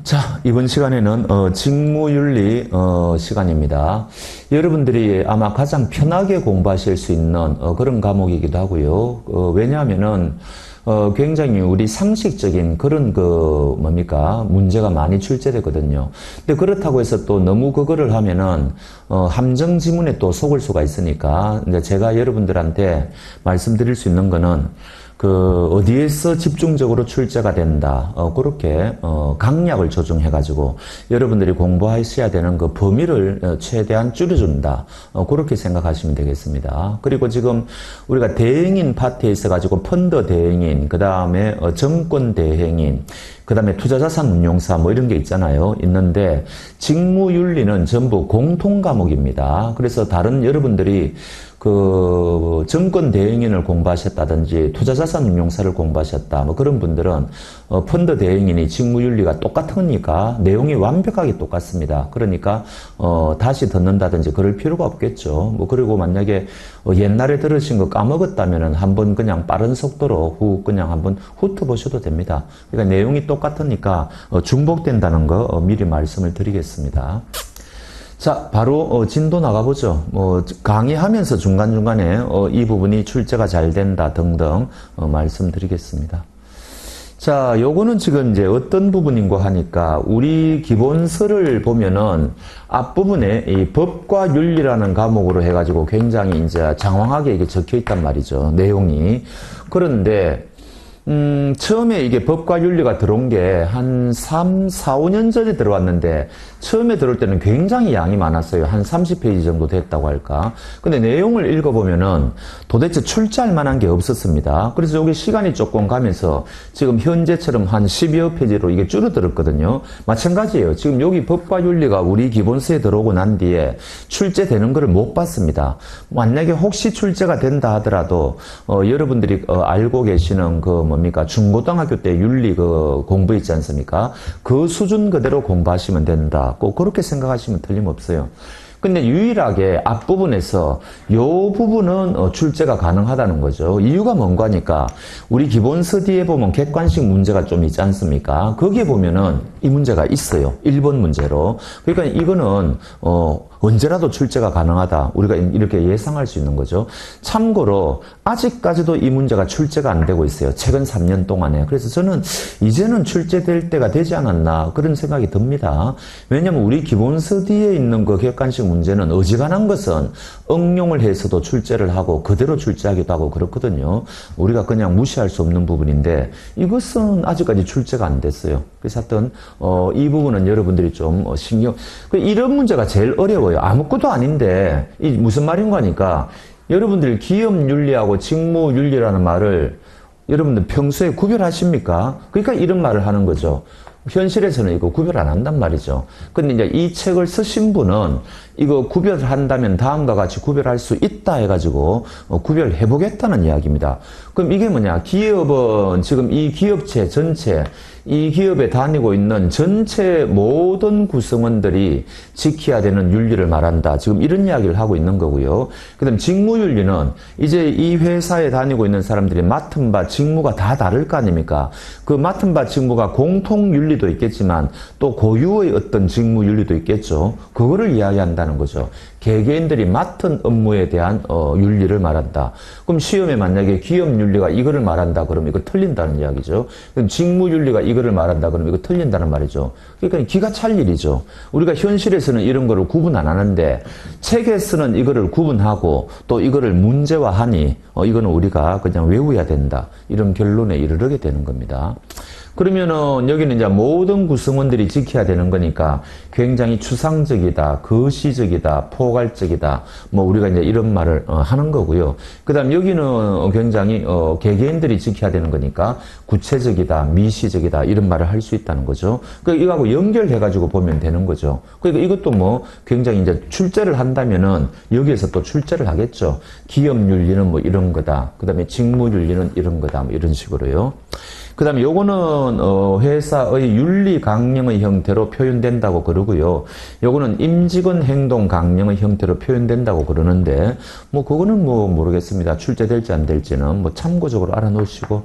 자, 이번 시간에는 직무윤리 시간입니다. 여러분들이 아마 가장 편하게 공부하실 수 있는 그런 과목이기도 하고요. 왜냐하면은 굉장히 우리 상식적인 그런 문제가 많이 출제되거든요. 근데 그렇다고 해서 또 너무 그거를 하면은 함정 지문에 또 속을 수가 있으니까 이제 제가 여러분들한테 말씀드릴 수 있는 거는 어디에서 집중적으로 출제가 된다. 그렇게, 강약을 조정해가지고, 여러분들이 공부하셔야 되는 그 범위를 최대한 줄여준다. 그렇게 생각하시면 되겠습니다. 그리고 지금 우리가 대행인 파트에 있어가지고, 펀드 대행인, 그 다음에 정권 대행인, 그 다음에 투자자산 운용사 이런 게 있잖아요. 있는데, 직무윤리는 전부 공통 과목입니다. 그래서 다른 여러분들이 정권 대행인을 공부하셨다든지 투자자산 운용사를 공부하셨다. 그런 분들은 펀드 대행인이 직무윤리가 똑같으니까 내용이 완벽하게 똑같습니다. 그러니까 다시 듣는다든지 그럴 필요가 없겠죠. 그리고 만약에 옛날에 들으신 거 까먹었다면은 한번 그냥 빠른 속도로 그냥 한번 훑어보셔도 됩니다. 그러니까 내용이 똑같으니까 중복된다는 거 미리 말씀을 드리겠습니다. 자, 바로 진도 나가보죠. 강의하면서 중간중간에 이 부분이 출제가 잘 된다 등등 말씀드리겠습니다. 자, 요거는 지금 이제 어떤 부분인고 하니까 우리 기본서를 보면은 앞부분에 이 법과 윤리라는 과목으로 해가지고 굉장히 이제 장황하게 이게 적혀 있단 말이죠. 내용이. 그런데 처음에 이게 법과 윤리가 들어온 게 한 3, 4, 5년 전에 들어왔는데 처음에 들어올 때는 굉장히 양이 많았어요. 한 30페이지 정도 됐다고 할까. 근데 내용을 읽어보면은 도대체 출제할 만한 게 없었습니다. 그래서 여기 시간이 조금 가면서 지금 현재처럼 한 10여 페이지로 이게 줄어들었거든요. 마찬가지예요. 지금 여기 법과 윤리가 우리 기본서에 들어오고 난 뒤에 출제되는 것을 못 봤습니다. 만약에 혹시 출제가 된다 하더라도 여러분들이 알고 계시는 중고등학교 때 윤리 공부 있지 않습니까? 그 수준 그대로 공부하시면 된다. 꼭 그렇게 생각하시면 틀림없어요. 근데 유일하게 앞부분에서 요 부분은 출제가 가능하다는 거죠. 이유가 뭔가 하니까 우리 기본서 뒤에 보면 객관식 문제가 좀 있지 않습니까? 거기에 보면은 이 문제가 있어요. 1번 문제로. 그러니까 이거는 언제라도 출제가 가능하다. 우리가 이렇게 예상할 수 있는 거죠. 참고로 아직까지도 이 문제가 출제가 안 되고 있어요. 최근 3년 동안에. 그래서 저는 이제는 출제될 때가 되지 않았나 그런 생각이 듭니다. 왜냐하면 우리 기본서 뒤에 있는 그 객관식 문제는 어지간한 것은 응용을 해서도 출제를 하고 그대로 출제하기도 하고 그렇거든요. 우리가 그냥 무시할 수 없는 부분인데 이것은 아직까지 출제가 안 됐어요. 그래서 하여튼 이 부분은 여러분들이 좀 이런 문제가 제일 어려워요. 아무것도 아닌데 이 무슨 말인가 하니까 여러분들 기업윤리하고 직무윤리라는 말을 여러분들 평소에 구별하십니까? 그러니까 이런 말을 하는 거죠. 현실에서는 이거 구별 안 한단 말이죠. 근데 이제 이 책을 쓰신 분은 이거 구별한다면 다음과 같이 구별할 수 있다 해가지고 구별해 보겠다는 이야기입니다. 그럼 이게 뭐냐? 기업은 지금 이 기업체 전체 이 기업에 다니고 있는 전체 모든 구성원들이 지켜야 되는 윤리를 말한다. 지금 이런 이야기를 하고 있는 거고요. 그 다음 직무윤리는 이제 이 회사에 다니고 있는 사람들이 맡은 바 직무가 다 다를 거 아닙니까? 그 맡은 바 직무가 공통윤리도 있겠지만 또 고유의 어떤 직무윤리도 있겠죠. 그거를 이야기한다는 거죠. 개개인들이 맡은 업무에 대한 윤리를 말한다. 그럼 시험에 만약에 기업윤리가 이거를 말한다 그러면 이거 틀린다는 이야기죠. 그럼 직무윤리가 이거를 말한다 그러면 이거 틀린다는 말이죠. 그러니까 기가 찰 일이죠. 우리가 현실에서는 이런 거를 구분 안 하는데 책에서는 이거를 구분하고 또 이거를 문제화하니 이거는 우리가 그냥 외워야 된다. 이런 결론에 이르게 되는 겁니다. 그러면은 여기는 이제 모든 구성원들이 지켜야 되는 거니까 굉장히 추상적이다, 거시적이다, 포괄적이다, 우리가 이제 이런 말을 하는 거고요. 그 다음 여기는 굉장히 개개인들이 지켜야 되는 거니까 구체적이다, 미시적이다 이런 말을 할 수 있다는 거죠. 그러니까 이거하고 연결해가지고 보면 되는 거죠. 그러니까 이것도 굉장히 이제 출제를 한다면은 여기에서 또 출제를 하겠죠. 기업윤리는 이런 거다. 그 다음에 직무윤리는 이런 거다. 이런 식으로요. 그 다음에 요거는 회사의 윤리 강령의 형태로 표현된다고 그러고요. 요거는 임직원 행동 강령의 형태로 표현된다고 그러는데 뭐 그거는 뭐 모르겠습니다. 출제될지 안 될지는 뭐 참고적으로 알아놓으시고,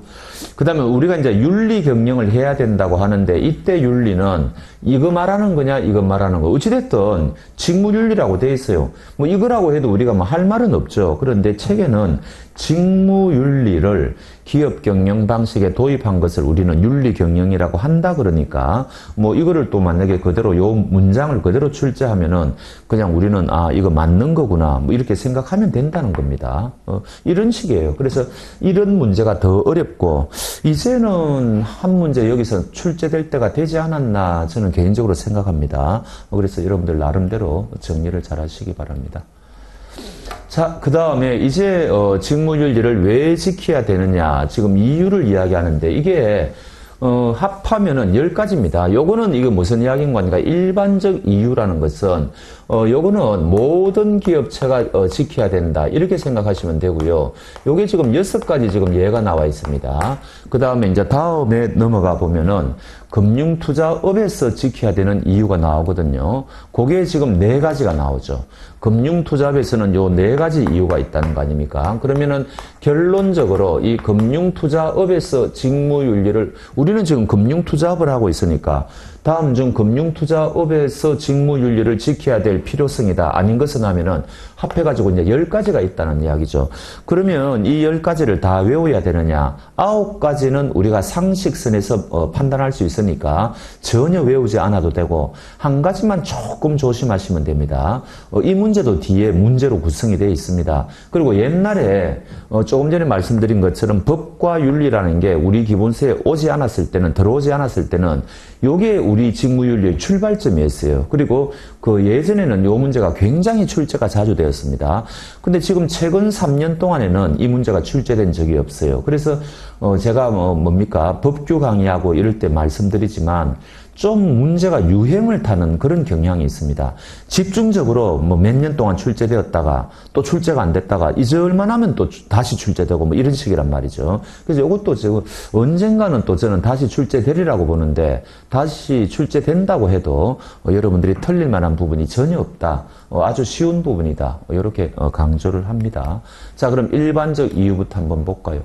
그 다음에 우리가 이제 윤리 경영을 해야 된다고 하는데 이때 윤리는 이거 말하는 거냐 이거 말하는 거, 어찌됐든 직무윤리라고 돼 있어요. 뭐 이거라고 해도 우리가 뭐 할 말은 없죠. 그런데 책에는 직무윤리를 기업 경영 방식에 도입한 것을 우리는 윤리 경영이라고 한다 그러니까 뭐 이거를 또 만약에 그대로 요 문장을 그대로 출제하면은 그냥 우리는 아 이거 맞는 거구나 뭐 이렇게 생각하면 된다는 겁니다. 이런 식이에요. 그래서 이런 문제가 더 어렵고 이제는 한 문제 여기서 출제될 때가 되지 않았나 저는 개인적으로 생각합니다. 그래서 여러분들 나름대로 정리를 잘 하시기 바랍니다. 자, 그 다음에 이제 직무윤리를 왜 지켜야 되느냐, 지금 이유를 이야기하는데 이게 합하면은 10가지입니다. 요거는 이거 무슨 이야기인가 하니까 일반적 이유라는 것은 요거는 모든 기업체가 지켜야 된다 이렇게 생각하시면 되고요. 요게 지금 6가지 지금 예가 나와 있습니다. 그 다음에 이제 다음에 넘어가 보면은 금융투자업에서 지켜야 되는 이유가 나오거든요. 그게 지금 4가지가 나오죠. 금융투자업에서는 요 4가지 이유가 있다는 거 아닙니까? 그러면은 결론적으로 이 금융투자업에서 직무윤리를, 우리는 지금 금융투자업을 하고 있으니까 다음 중 금융투자업에서 직무윤리를 지켜야 될 필요성이다. 아닌 것은 하면은 합해가지고 이제 10가지가 있다는 이야기죠. 그러면 이 10가지를 다 외워야 되느냐? 9가지는 우리가 상식선에서 판단할 수 있으니까 전혀 외우지 않아도 되고 한 가지만 조금 조심하시면 됩니다. 이 문제도 뒤에 문제로 구성이 되어 있습니다. 그리고 옛날에 조금 전에 말씀드린 것처럼 법과 윤리라는 게 우리 기본서에 오지 않았을 때는, 들어오지 않았을 때는 요게 우리 직무윤리의 출발점이었어요. 그리고 그 예전에는 요 문제가 굉장히 출제가 자주 되었습니다. 근데 지금 최근 3년 동안에는 이 문제가 출제된 적이 없어요. 그래서 제가 뭡니까 법규 강의하고 이럴 때 말씀드리지만 좀 문제가 유행을 타는 그런 경향이 있습니다. 집중적으로 뭐 몇 년 동안 출제되었다가 또 출제가 안 됐다가 잊을만 하면 또 다시 출제되고 뭐 이런 식이란 말이죠. 그래서 이것도 지금 언젠가는 또 저는 다시 출제되리라고 보는데 다시 출제된다고 해도 여러분들이 틀릴 만한 부분이 전혀 없다. 아주 쉬운 부분이다. 이렇게 강조를 합니다. 자, 그럼 일반적 이유부터 한번 볼까요?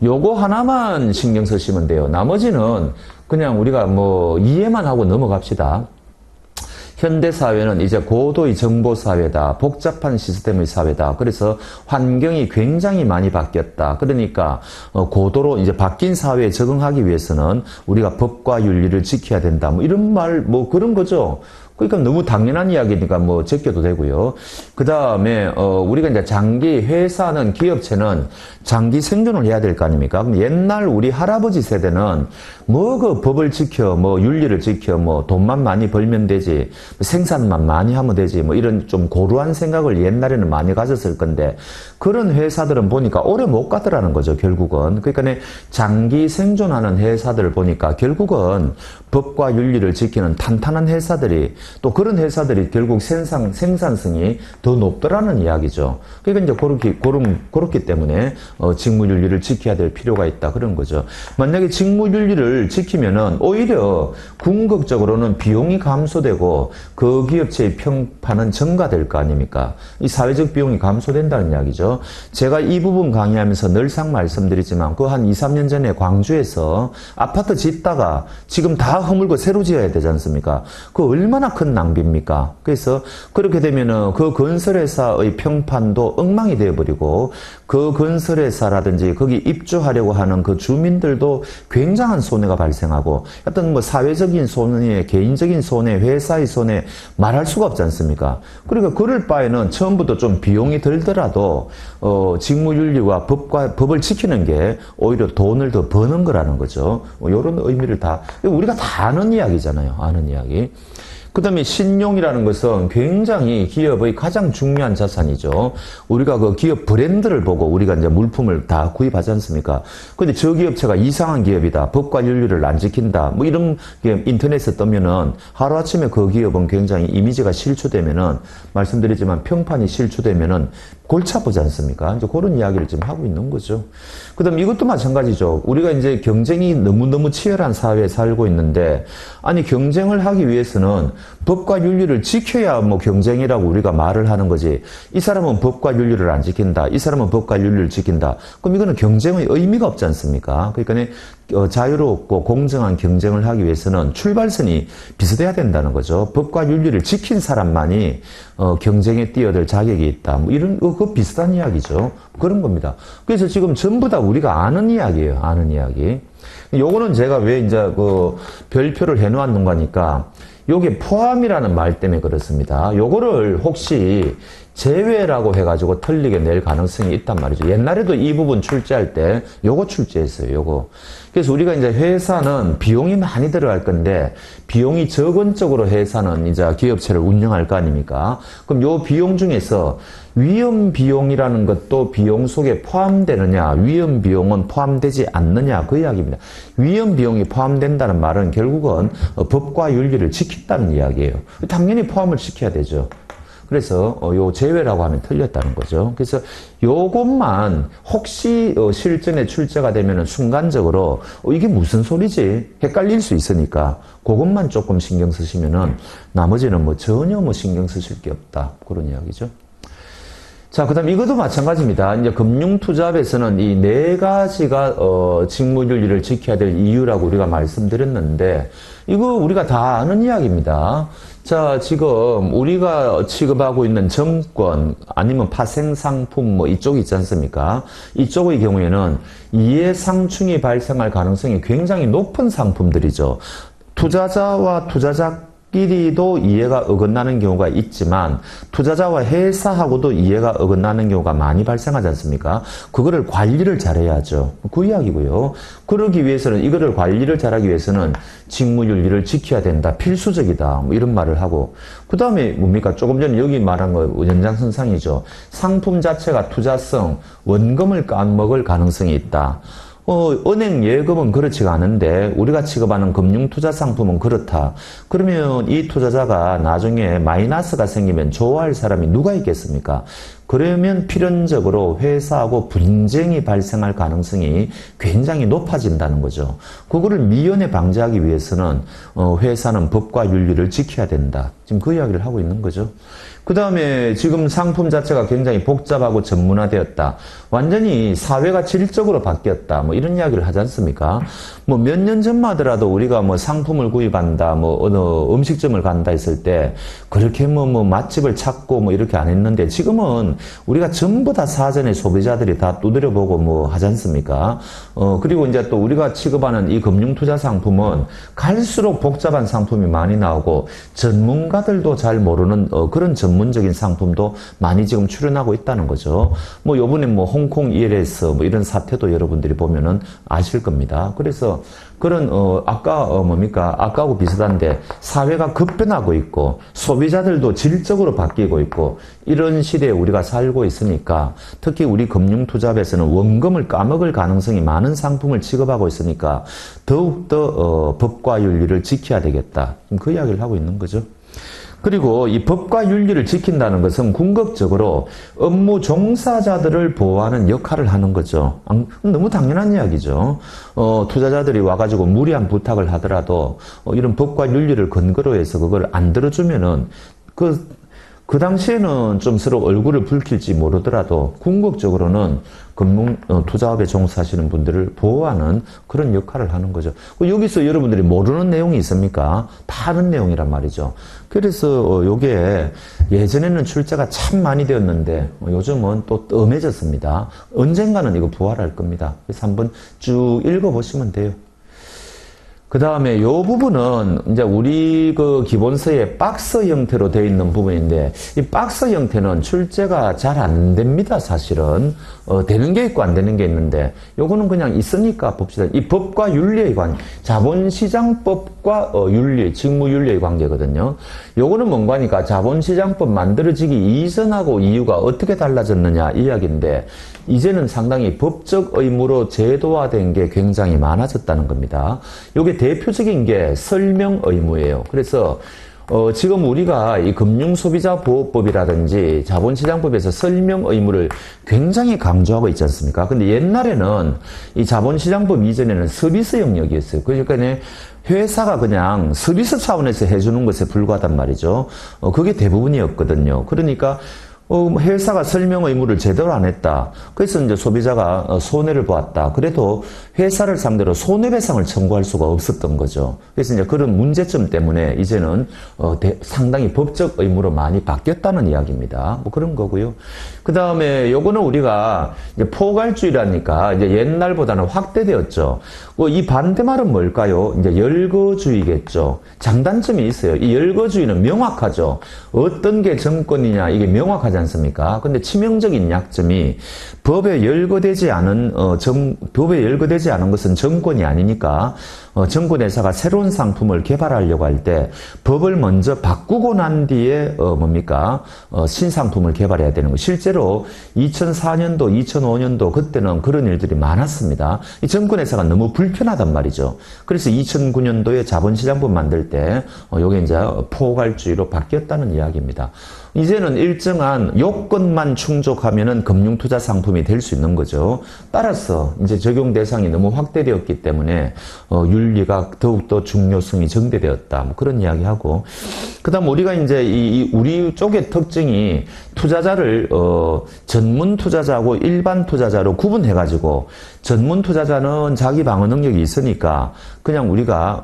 요거 하나만 신경 쓰시면 돼요. 나머지는 그냥 우리가 뭐 이해만 하고 넘어갑시다. 현대사회는 이제 고도의 정보사회다. 복잡한 시스템의 사회다. 그래서 환경이 굉장히 많이 바뀌었다. 그러니까 고도로 이제 바뀐 사회에 적응하기 위해서는 우리가 법과 윤리를 지켜야 된다. 뭐 이런 말, 뭐 그런 거죠. 그러니까 너무 당연한 이야기니까 뭐 제껴도 되고요. 그 다음에 우리가 이제 장기 회사는, 기업체는 장기 생존을 해야 될 거 아닙니까? 그럼 옛날 우리 할아버지 세대는 뭐 그 법을 지켜, 뭐 윤리를 지켜, 뭐 돈만 많이 벌면 되지, 생산만 많이 하면 되지, 뭐 이런 좀 고루한 생각을 옛날에는 많이 가졌을 건데 그런 회사들은 보니까 오래 못 가더라는 거죠, 결국은. 그러니까 장기 생존하는 회사들을 보니까 결국은 법과 윤리를 지키는 탄탄한 회사들이, 또 그런 회사들이 결국 생산성이 더 높더라는 이야기죠. 그러니까 이제 그렇기 때문에 직무윤리를 지켜야 될 필요가 있다, 그런 거죠. 만약에 직무윤리를 지키면은 오히려 궁극적으로는 비용이 감소되고 그 기업체의 평판은 증가될 거 아닙니까? 이 사회적 비용이 감소된다는 이야기죠. 제가 이 부분 강의하면서 늘상 말씀드리지만 그 한 2, 3년 전에 광주에서 아파트 짓다가 지금 다 허물고 새로 지어야 되지 않습니까? 그 얼마나 큰 낭비입니까? 그래서 그렇게 되면은 그 건설회사의 평판도 엉망이 되어버리고 그 건설회사라든지 거기 입주하려고 하는 그 주민들도 굉장한 손해가 발생하고 어떤 뭐 사회적인 손해, 개인적인 손해, 회사의 손해 말할 수가 없지 않습니까? 그러니까 그럴 바에는 처음부터 좀 비용이 들더라도 직무윤리와 법을 지키는 게 오히려 돈을 더 버는 거라는 거죠. 이런 의미를 다 우리가 다 아는 이야기잖아요. 아는 이야기. 그 다음에 신용이라는 것은 굉장히 기업의 가장 중요한 자산이죠. 우리가 그 기업 브랜드를 보고 우리가 이제 물품을 다 구입하지 않습니까? 근데 저 기업체가 이상한 기업이다. 법과 윤리를 안 지킨다. 뭐 이런 게 인터넷에 뜨면은 하루아침에 그 기업은 굉장히 이미지가 실추되면은, 말씀드리지만 평판이 실추되면은 골치 아프지 않습니까? 이제 그런 이야기를 지금 하고 있는 거죠. 그 다음 이것도 마찬가지죠. 우리가 이제 경쟁이 너무너무 치열한 사회에 살고 있는데, 아니, 경쟁을 하기 위해서는 법과 윤리를 지켜야 뭐 경쟁이라고 우리가 말을 하는 거지. 이 사람은 법과 윤리를 안 지킨다. 이 사람은 법과 윤리를 지킨다. 그럼 이거는 경쟁의 의미가 없지 않습니까? 그러니까 자유롭고 공정한 경쟁을 하기 위해서는 출발선이 비슷해야 된다는 거죠. 법과 윤리를 지킨 사람만이 경쟁에 뛰어들 자격이 있다. 뭐 이런 그 비슷한 이야기죠. 그런 겁니다. 그래서 지금 전부 다 우리가 아는 이야기예요. 아는 이야기. 요거는 제가 왜 이제 그 별표를 해놓았는 거니까 요게 포함이라는 말 때문에 그렇습니다. 요거를 혹시 제외라고 해가지고 틀리게 낼 가능성이 있단 말이죠. 옛날에도 이 부분 출제할 때 요거 출제했어요. 요거. 그래서 우리가 이제 회사는 비용이 많이 들어갈 건데 비용이 적은 쪽으로 회사는 이제 기업체를 운영할 거 아닙니까? 그럼 요 비용 중에서 위험 비용이라는 것도 비용 속에 포함되느냐, 위험 비용은 포함되지 않느냐, 그 이야기입니다. 위험 비용이 포함된다는 말은 결국은 법과 윤리를 지킨다는 이야기예요. 당연히 포함을 시켜야 되죠. 그래서 요 제외라고 하면 틀렸다는 거죠. 그래서 요것만 혹시 실전에 출제가 되면은 순간적으로 이게 무슨 소리지? 헷갈릴 수 있으니까 그것만 조금 신경 쓰시면은 나머지는 뭐 전혀 뭐 신경 쓰실 게 없다. 그런 이야기죠. 자, 그 다음 이것도 마찬가지입니다. 이제 금융투자업에서는 이 네 가지가 직무윤리를 지켜야 될 이유라고 우리가 말씀드렸는데 이거 우리가 다 아는 이야기입니다. 자, 지금 우리가 취급하고 있는 정권 아니면 파생상품 뭐 이쪽이 있지 않습니까? 이쪽의 경우에는 이해상충이 발생할 가능성이 굉장히 높은 상품들이죠. 투자자와 투자자끼리도 이해가 어긋나는 경우가 있지만 투자자와 회사하고도 이해가 어긋나는 경우가 많이 발생하지 않습니까? 그거를 관리를 잘해야죠. 그 이야기고요. 그러기 위해서는 이거를 관리를 잘하기 위해서는 직무윤리를 지켜야 된다. 필수적이다. 뭐 이런 말을 하고 그 다음에 뭡니까? 조금 전에 여기 말한 거 연장선상이죠. 상품 자체가 투자성, 원금을 까먹을 가능성이 있다. 은행 예금은 그렇지가 않은데 우리가 취급하는 금융투자 상품은 그렇다. 그러면 이 투자자가 나중에 마이너스가 생기면 좋아할 사람이 누가 있겠습니까? 그러면 필연적으로 회사하고 분쟁이 발생할 가능성이 굉장히 높아진다는 거죠. 그거를 미연에 방지하기 위해서는 회사는 법과 윤리를 지켜야 된다. 지금 그 이야기를 하고 있는 거죠. 그 다음에 지금 상품 자체가 굉장히 복잡하고 전문화되었다. 완전히 사회가 질적으로 바뀌었다. 뭐 이런 이야기를 하지 않습니까? 뭐 몇 년 전만 하더라도 우리가 뭐 상품을 구입한다, 뭐 어느 음식점을 간다 했을 때 그렇게 뭐 맛집을 찾고 뭐 이렇게 안 했는데 지금은 우리가 전부 다 사전에 소비자들이 다 두드려보고 뭐 하지 않습니까? 그리고 이제 또 우리가 취급하는 이 금융투자 상품은 갈수록 복잡한 상품이 많이 나오고 전문가들도 잘 모르는 그런 전문적인 상품도 많이 지금 출현하고 있다는 거죠. 뭐 요번에 뭐 홍콩 ELS 뭐 이런 사태도 여러분들이 보면은 아실 겁니다. 그래서 그런 아까하고 비슷한데 사회가 급변하고 있고 소비자들도 질적으로 바뀌고 있고 이런 시대에 우리가 살고 있으니까 특히 우리 금융투자업에서는 원금을 까먹을 가능성이 많은 상품을 취급하고 있으니까 더욱더 법과 윤리를 지켜야 되겠다. 그 이야기를 하고 있는 거죠. 그리고 이 법과 윤리를 지킨다는 것은 궁극적으로 업무 종사자들을 보호하는 역할을 하는 거죠. 너무 당연한 이야기죠. 투자자들이 와가지고 무리한 부탁을 하더라도 이런 법과 윤리를 근거로 해서 그걸 안 들어주면은 그 당시에는 좀 서로 얼굴을 붉힐지 모르더라도 궁극적으로는 투자업에 종사하시는 분들을 보호하는 그런 역할을 하는 거죠. 여기서 여러분들이 모르는 내용이 있습니까? 다 아는 내용이란 말이죠. 그래서 요게 예전에는 출제가 참 많이 되었는데 요즘은 또 뜸해졌습니다. 언젠가는 이거 부활할 겁니다. 그래서 한번 쭉 읽어보시면 돼요. 그 다음에 요 부분은 이제 우리 그 기본서에 박스 형태로 되어 있는 부분인데 이 박스 형태는 출제가 잘 안 됩니다, 사실은. 되는 게 있고 안 되는 게 있는데 요거는 그냥 있으니까 봅시다. 이 법과 윤리의 관계, 자본시장법과 윤리, 직무윤리의 관계거든요. 요거는 뭔가 하니까 자본시장법 만들어지기 이전하고 이유가 어떻게 달라졌느냐 이야기인데 이제는 상당히 법적 의무로 제도화된 게 굉장히 많아졌다는 겁니다. 요게 대표적인 게 설명 의무예요. 그래서 지금 우리가 이 금융소비자보호법이라든지 자본시장법에서 설명 의무를 굉장히 강조하고 있지 않습니까? 근데 옛날에는 이 자본시장법 이전에는 서비스 영역이었어요. 그러니까 회사가 그냥 서비스 차원에서 해주는 것에 불과하단 말이죠. 그게 대부분이었거든요. 그러니까 회사가 설명 의무를 제대로 안 했다. 그래서 이제 소비자가 손해를 보았다. 그래도 회사를 상대로 손해배상을 청구할 수가 없었던 거죠. 그래서 이제 그런 문제점 때문에 이제는 상당히 법적 의무로 많이 바뀌었다는 이야기입니다. 뭐 그런 거고요. 그 다음에 요거는 우리가 이제 포괄주의라니까 이제 옛날보다는 확대되었죠. 이 반대말은 뭘까요? 이제 열거주의겠죠. 장단점이 있어요. 이 열거주의는 명확하죠. 어떤 게 정권이냐 이게 명확하지 않습니까? 근데 치명적인 약점이 법에 열거되지 않은 것은 정권이 아니니까 정권회사가 새로운 상품을 개발하려고 할 때 법을 먼저 바꾸고 난 뒤에 신상품을 개발해야 되는 거. 실제로 2004년도, 2005년도 그때는 그런 일들이 많았습니다. 이 정권회사가 너무 불편하단 말이죠. 그래서 2009년도에 자본시장법 만들 때 요게 이제 포괄주의로 바뀌었다는 이야기입니다. 이제는 일정한 요건만 충족하면은 금융투자 상품이 될 수 있는 거죠. 따라서 이제 적용 대상이 너무 확대되었기 때문에 윤리가 더욱더 중요성이 증대되었다. 뭐 그런 이야기하고, 그다음 우리가 이제 우리 쪽의 특징이 투자자를 전문 투자자하고 일반 투자자로 구분해가지고, 전문 투자자는 자기 방어 능력이 있으니까 그냥 우리가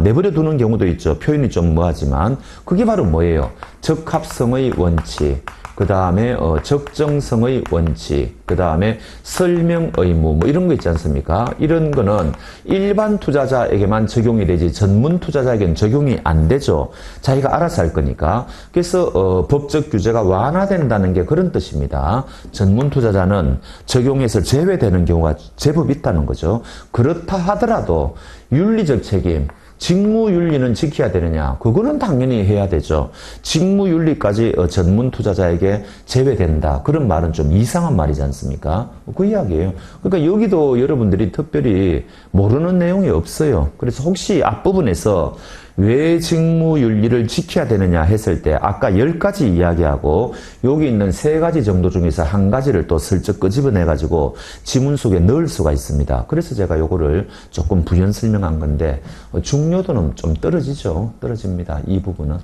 내버려 두는 경우도 있죠. 표현이 좀 뭐하지만 그게 바로 뭐예요? 적합성의 원칙, 그 다음에 적정성의 원칙, 그 다음에 설명 의무 뭐 이런 거 있지 않습니까? 이런 거는 일반 투자자에게만 적용이 되지 전문 투자자에게는 적용이 안 되죠. 자기가 알아서 할 거니까. 그래서 법적 규제가 완화된다는 게 그런 뜻입니다. 전문 투자자는 적용에서 제외되는 경우가 제법 있다는 거죠. 그렇다 하더라도 윤리적 책임, 직무윤리는 지켜야 되느냐? 그거는 당연히 해야 되죠. 직무윤리까지 전문 투자자에게 제외된다. 그런 말은 좀 이상한 말이지 않습니까? 그 이야기예요. 그러니까 여기도 여러분들이 특별히 모르는 내용이 없어요. 그래서 혹시 앞부분에서 왜 직무윤리를 지켜야 되느냐 했을 때 아까 10가지 이야기하고 여기 있는 3가지 정도 중에서 한 가지를 또 슬쩍 끄집어내가지고 지문 속에 넣을 수가 있습니다. 그래서 제가 요거를 조금 부연 설명한 건데 중요도는 좀 떨어집니다. 이 부분은.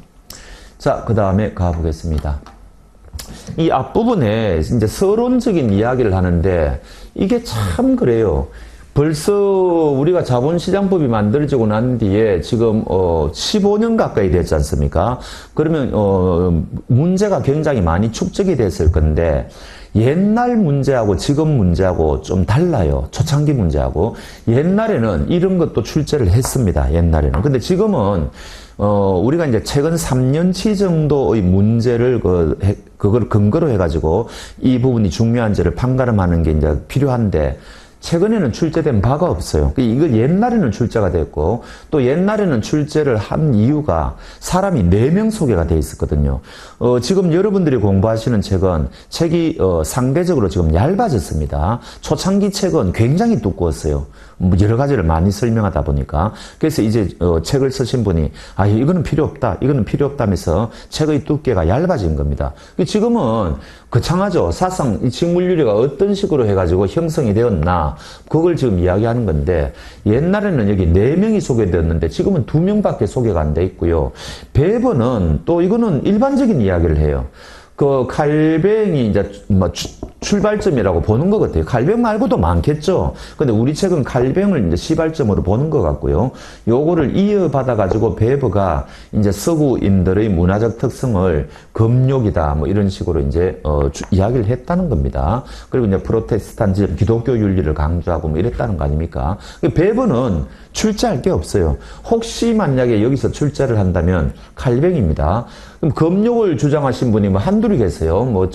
자, 그 다음에 가보겠습니다. 이 앞부분에 이제 서론적인 이야기를 하는데 이게 참 그래요. 벌써 우리가 자본시장법이 만들어지고 난 뒤에 지금 15년 가까이 됐지 않습니까? 그러면 문제가 굉장히 많이 축적이 됐을 건데 옛날 문제하고 지금 문제하고 좀 달라요. 초창기 문제하고. 옛날에는 이런 것도 출제를 했습니다. 옛날에는. 근데 지금은 우리가 이제 최근 3년치 정도의 문제를 그걸 근거로 해가지고 이 부분이 중요한지를 판가름하는 게 이제 필요한데 최근에는 출제된 바가 없어요. 이거 옛날에는 출제가 됐고 또 옛날에는 출제를 한 이유가 사람이 4명 소개가 돼 있었거든요. 지금 여러분들이 공부하시는 책은 책이 상대적으로 지금 얇아졌습니다. 초창기 책은 굉장히 두꺼웠어요. 여러 가지를 많이 설명하다 보니까. 그래서 이제 책을 쓰신 분이 이거는 필요 없다. 이거는 필요 없다면서 책의 두께가 얇아진 겁니다. 지금은 거창하죠. 사상 이 직무윤리가 어떤 식으로 해가지고 형성이 되었나 그걸 지금 이야기하는 건데 옛날에는 여기 4명이 소개되었는데 지금은 2명밖에 소개가 안 돼 있고요. 배번은 또 이거는 일반적인 이야기를 해요. 그 칼뱅이 이제 출발점이라고 보는 것 같아요. 칼뱅 말고도 많겠죠. 근데 우리 책은 칼뱅을 이제 시발점으로 보는 것 같고요. 요거를 이어받아가지고 베버가 이제 서구인들의 문화적 특성을 금욕이다 뭐 이런 식으로 이제 이야기를 했다는 겁니다. 그리고 이제 프로테스탄트 기독교 윤리를 강조하고 뭐 이랬다는 거 아닙니까? 베버는 출제할 게 없어요. 혹시 만약에 여기서 출제를 한다면 칼뱅입니다. 그럼 금욕을 주장하신 분이 뭐 한둘이 계세요. 뭐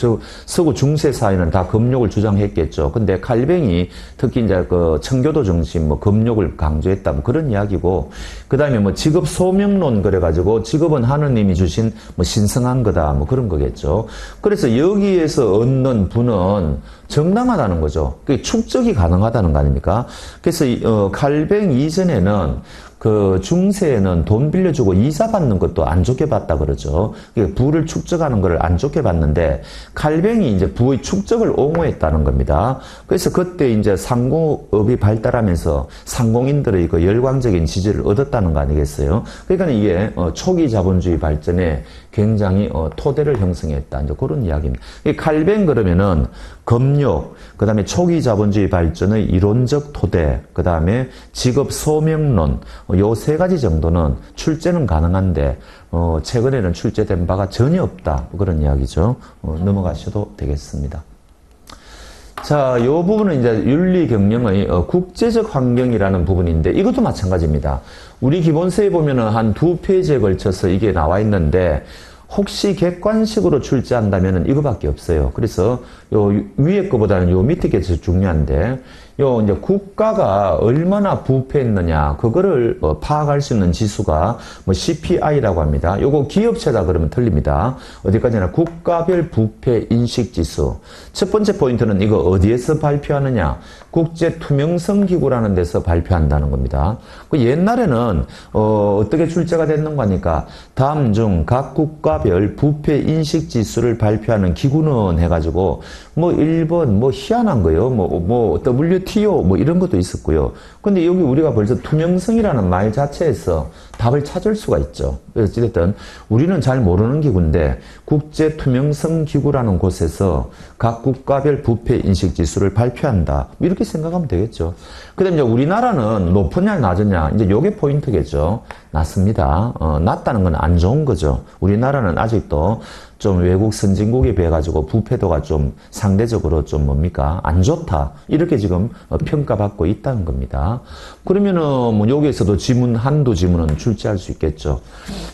서구 중세 사회는 다 금욕을 주장했겠죠. 근데 칼뱅이 특히 이제 그 청교도 정신 뭐 금욕을 강조했다 뭐 그런 이야기고, 그 다음에 뭐 직업 소명론 그래가지고 직업은 하느님이 주신 뭐 신성한 거다 뭐 그런 거겠죠. 그래서 여기에서 얻는 부는 정당하다는 거죠. 그게 축적이 가능하다는 거 아닙니까? 그래서 칼뱅 이전에는 그 중세에는 돈 빌려주고 이자 받는 것도 안 좋게 봤다 그러죠. 부를 축적하는 것을 안 좋게 봤는데 칼뱅이 이제 부의 축적을 옹호했다는 겁니다. 그래서 그때 이제 상공업이 발달하면서 상공인들의 그 열광적인 지지를 얻었다는 거 아니겠어요? 그러니까 이게 초기 자본주의 발전에 굉장히 토대를 형성했다. 이제 그런 이야기입니다. 이 칼뱅 그러면은 검욕, 그 다음에 초기 자본주의 발전의 이론적 토대, 그 다음에 직업 소명론, 요 세 가지 정도는 출제는 가능한데, 최근에는 출제된 바가 전혀 없다. 그런 이야기죠. 넘어가셔도 되겠습니다. 자, 요 부분은 이제 윤리 경영의 국제적 환경이라는 부분인데, 이것도 마찬가지입니다. 우리 기본서에 보면은 한 2페이지에 걸쳐서 이게 나와 있는데, 혹시 객관식으로 출제한다면은 이거밖에 없어요. 그래서 요 위에 거보다는 요 밑에 게 더 중요한데, 요 이제 국가가 얼마나 부패했느냐, 그거를 파악할 수 있는 지수가 뭐 CPI라고 합니다. 요거 기업체다 그러면 틀립니다. 어디까지나 국가별 부패 인식 지수. 첫 번째 포인트는 이거 어디에서 발표하느냐? 국제 투명성 기구라는 데서 발표한다는 겁니다. 그 옛날에는 어떻게 출제가 됐는가 하니까 다음 중 각 국가별 부패 인식 지수를 발표하는 기구는 해가지고 뭐 1번 뭐 희한한 거요. 뭐 WTO 뭐 이런 것도 있었고요. 근데 여기 우리가 벌써 투명성이라는 말 자체에서 답을 찾을 수가 있죠. 그래서 어쨌든 우리는 잘 모르는 기구인데 국제 투명성 기구라는 곳에서 각 국가별 부패 인식 지수를 발표한다. 이렇게 생각하면 되겠죠. 그다음에 이제 우리나라는 높으냐 낮으냐 이제 요게 포인트겠죠. 낮습니다. 낮다는 건 안 좋은 거죠. 우리나라는 아직도 좀 외국 선진국에 비해 가지고 부패도가 좀 상대적으로 좀 뭡니까? 안 좋다. 이렇게 지금 평가받고 있다는 겁니다. 그러면은 뭐 여기에서도 지문 한두 지문은 출제할 수 있겠죠.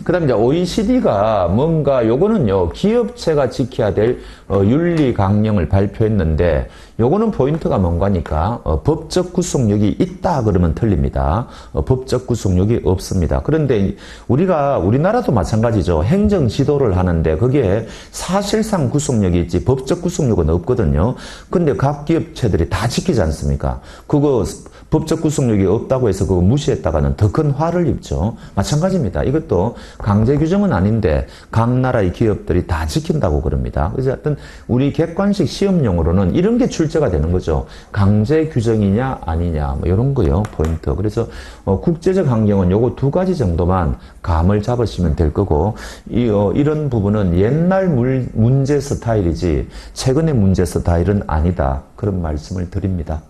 그다음에 이제 OECD가 뭔가 요거는요. 기업체가 지켜야 될 윤리 강령을 발표했는데 요거는 포인트가 뭔가니까 법적 구속력이 있다 그러면 틀립니다. 법적 구속력이 없습니다. 그런데 우리나라도 마찬가지죠. 행정 지도를 하는데 거기에 사실상 구속력이 있지 법적 구속력은 없거든요. 근데 각 기업체들이 다 지키지 않습니까? 그거 법적 구속력이 없다고 해서 그거 무시했다가는 더 큰 화를 입죠. 마찬가지입니다. 이것도 강제 규정은 아닌데 각 나라의 기업들이 다 지킨다고 그럽니다. 그래서 하여튼 우리 객관식 시험용으로는 이런 게 출제가 되는 거죠. 강제 규정이냐 아니냐 뭐 이런 거요. 포인트. 그래서 국제적 환경은 요거 두 가지 정도만 감을 잡으시면 될 거고 이런 부분은 옛날 문제 스타일이지 최근의 문제 스타일은 아니다. 그런 말씀을 드립니다.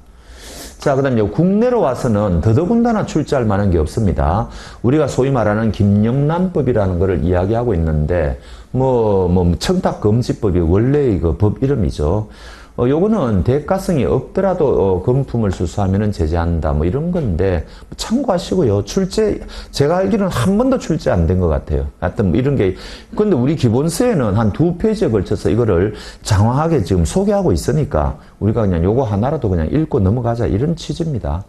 자, 그 다음에 국내로 와서는 더더군다나 출제할 만한 게 없습니다. 우리가 소위 말하는 김영란법이라는 것을 이야기하고 있는데, 청탁금지법이 원래 그 법 이름이죠. 요거는 대가성이 없더라도 금품을 수수하면은 제재한다 뭐 이런 건데 참고하시고요. 제가 알기로는 한 번도 출제 안 된 것 같아요. 하여튼 뭐 이런 게 근데 우리 기본서에는 한 2페이지에 걸쳐서 이거를 장황하게 지금 소개하고 있으니까 우리가 그냥 요거 하나라도 그냥 읽고 넘어가자 이런 취지입니다.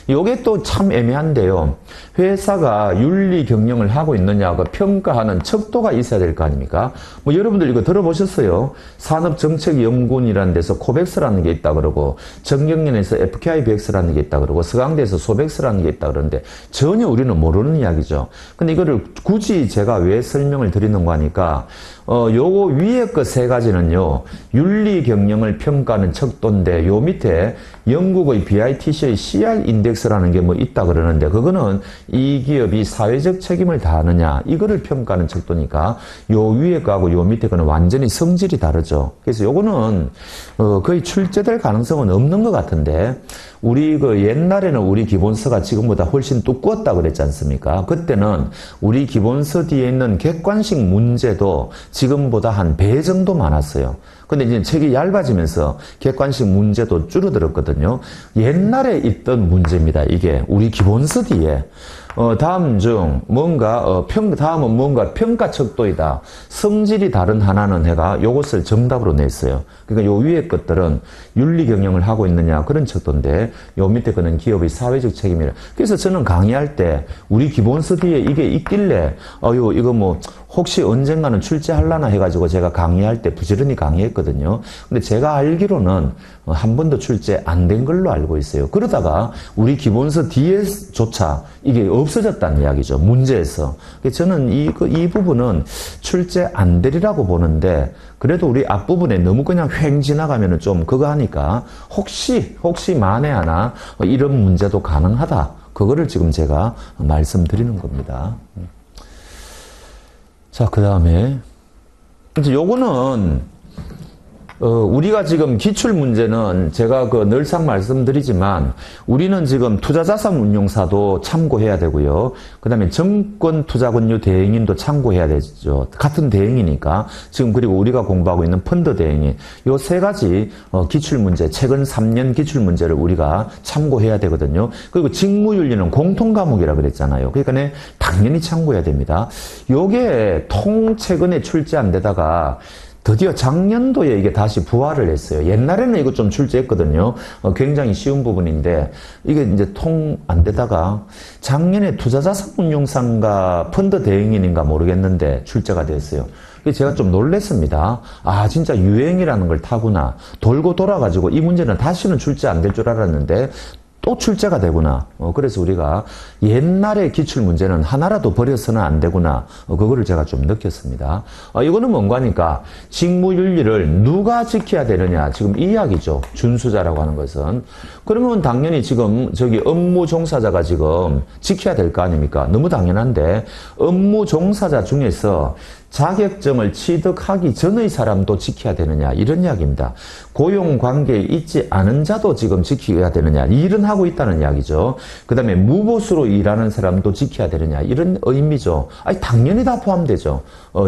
요게 또 참 애매한데요. 회사가 윤리 경영을 하고 있느냐고 평가하는 척도가 있어야 될 거 아닙니까? 뭐 여러분들 이거 들어보셨어요? 산업정책연구원이라는 데서 코백스라는 게 있다 그러고 정경련에서 FKI백스라는 게 있다 그러고 서강대에서 소백스라는 게 있다 그러는데 전혀 우리는 모르는 이야기죠. 근데 이거를 굳이 제가 왜 설명을 드리는 거 하니까 요거 위에 거 세 가지는요. 윤리 경영을 평가하는 척도인데 요 밑에 영국의 BITC의 CR 인덱스라는 게 뭐 있다 그러는데 그거는 이 기업이 사회적 책임을 다하느냐 이거를 평가하는 척도니까 요 위에 거하고 요 밑에 거는 완전히 성질이 다르죠. 그래서 요거는 거의 출제될 가능성은 없는 것 같은데 우리 옛날에는 우리 기본서가 지금보다 훨씬 두꺼웠다 그랬지 않습니까? 그때는 우리 기본서 뒤에 있는 객관식 문제도 지금보다 한 배 정도 많았어요. 근데 이제 책이 얇아지면서 객관식 문제도 줄어들었거든요. 옛날에 있던 문제입니다. 이게 우리 기본서 뒤에 다음 중 다음은 뭔가 평가 척도이다. 성질이 다른 하나는 해가 요것을 정답으로 냈어요. 그러니까 요 위에 것들은 윤리 경영을 하고 있느냐 그런 척도인데 요 밑에 거는 기업의 사회적 책임이라. 그래서 저는 강의할 때 우리 기본서 뒤에 이게 있길래 이거 뭐 혹시 언젠가는 출제하려나 해가지고 제가 강의할 때 부지런히 강의했거든요. 근데 제가 알기로는 한 번도 출제 안 된 걸로 알고 있어요. 그러다가 우리 기본서 뒤에조차 이게 없어졌다는 이야기죠. 문제에서. 저는 이 부분은 출제 안 되리라고 보는데, 그래도 우리 앞부분에 너무 그냥 횡 지나가면은 좀 그거 하니까, 혹시 만에 하나 이런 문제도 가능하다. 그거를 지금 제가 말씀드리는 겁니다. 자, 그 다음에, 이제 요거는, 우리가 지금 기출문제는 제가 늘상 말씀드리지만 우리는 지금 투자자산운용사도 참고해야 되고요. 그 다음에 정권투자금융 대행인도 참고해야 되죠. 같은 대행이니까. 지금 그리고 우리가 공부하고 있는 펀드 대행인. 요 세 가지 기출문제, 최근 3년 기출문제를 우리가 참고해야 되거든요. 그리고 직무윤리는 공통과목이라 그랬잖아요. 그러니까 당연히 참고해야 됩니다. 요게 최근에 출제 안 되다가 드디어 작년도에 이게 다시 부활을 했어요. 옛날에는 이거 좀 출제했거든요. 굉장히 쉬운 부분인데 이게 이제 안 되다가 작년에 투자자산운용사인가 펀드 대행인인가 모르겠는데 출제가 됐어요. 제가 좀 놀랬습니다. 아, 진짜 유행이라는 걸 타구나. 돌고 돌아가지고 이 문제는 다시는 출제 안 될 줄 알았는데 또 출제가 되구나. 그래서 우리가 옛날의 기출문제는 하나라도 버려서는 안 되구나. 그거를 제가 좀 느꼈습니다. 이거는 뭔가 하니까 직무윤리를 누가 지켜야 되느냐. 지금 이 이야기죠. 준수자라고 하는 것은. 그러면 당연히 지금 업무 종사자가 지금 지켜야 될 거 아닙니까? 너무 당연한데 업무 종사자 중에서 자격증을 취득하기 전의 사람도 지켜야 되느냐 이런 이야기입니다. 고용관계에 있지 않은 자도 지금 지켜야 되느냐 일은 하고 있다는 이야기죠. 그 다음에 무보수로 일하는 사람도 지켜야 되느냐 이런 의미죠. 아니 당연히 다 포함되죠.